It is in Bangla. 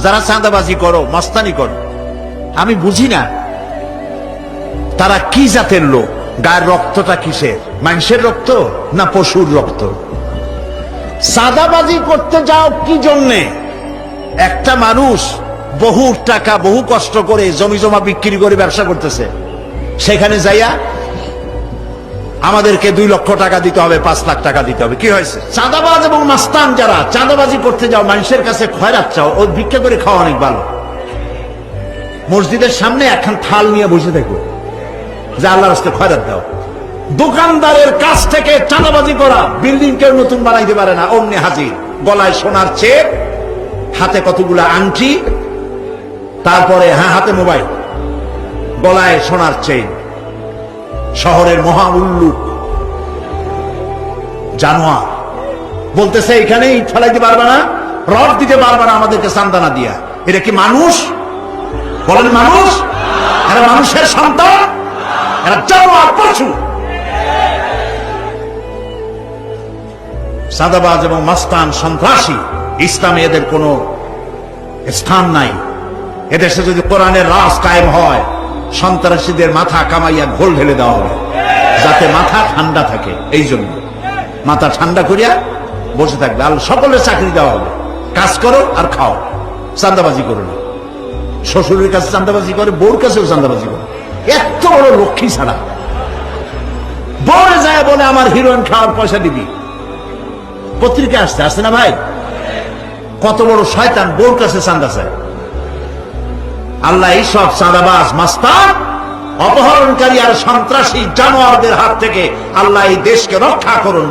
যারা চাঁদাবাজি করো, মস্তানি করো, আমি বুঝি না তারা কি জাতের লোক, গায়ের রক্তটা কিসের, মানুষের রক্ত না পশুর রক্ত? চাঁদাবাজি করতে যাও কি জন্যে? একটা মানুষ বহু টাকা বহু কষ্ট করে জমি জমা বিক্রি করে ব্যবসা করতেছে, সেখানে যাইয়া আমাদেরকে 2 লক্ষ টাকা দিতে হবে, 5 লাখ টাকা দিতে হবে, কি হয়েছে? চাঁদাবাজ এবং মাস্তান যারা চাঁদাবাজি করতে যাও, মানুষের কাছে খয়রাত চাও, ও ভিক্ষা করে খাওয়া অনেক ভালো। মসজিদের সামনে একখান থাল নিয়ে বসে থাকো, যে আল্লাহর রাস্তায় খয়রাত দাও। দোকানদারের কাছ থেকে চাঁদাবাজি করা, বিল্ডিং কেউ নতুন বানাইতে পারে না, অমনি হাজির, গলায় সোনার চেক, হাতে কতগুলা আংটি, তারপরে হাতে মোবাইল, গলায় সোনার চেইন, শহরের মহা উল্লুক জানোয়ার বলতেছে এখানে ইট ফেলাইতে পারবে না, রড দিতে পারবে না আমাদেরকে সান্তানা দিয়া। এটা কি মানুষ? বলেন মানুষ? এরা মানুষের সন্তান? এরা জানোয়ার, পশু। চাঁদাবাজ এবং মাস্তান, সন্ত্রাসী, ইসলামে এদের কোনো স্থান নাই। এদেশে যদি কোরআনের রাজ কায়েম হয়, সন্ত্রাসীদের মাথা কামাইয়া ঘোল ঢেলে দেওয়া হবে, যাতে মাথা ঠান্ডা থাকে। এই জন্য মাথা ঠান্ডা করিয়া বসে থাকবে। আর সকলের চাকরি দেওয়া হবে, কাজ করো আর খাও, চাঁদাবাজি করো না। শ্বশুরের কাছে চাঁদাবাজি করে, বউর কাছেও চাঁদাবাজি করে। এত বড় লক্ষ্মী ছাড়া বউরে যায় বলে আমার হিরোইন খাওয়ার পয়সা দিবি। পত্রিকা আসছে না ভাই? কত বড় শয়তান, বউর কাছে চাঁদা চায়। আল্লাহ এইসব চাঁদাবাজ, মাস্তান, অপহরণকারী আর সন্ত্রাসী জানোয়ারদের হাত থেকে আল্লাহ এই দেশকে রক্ষা করুন।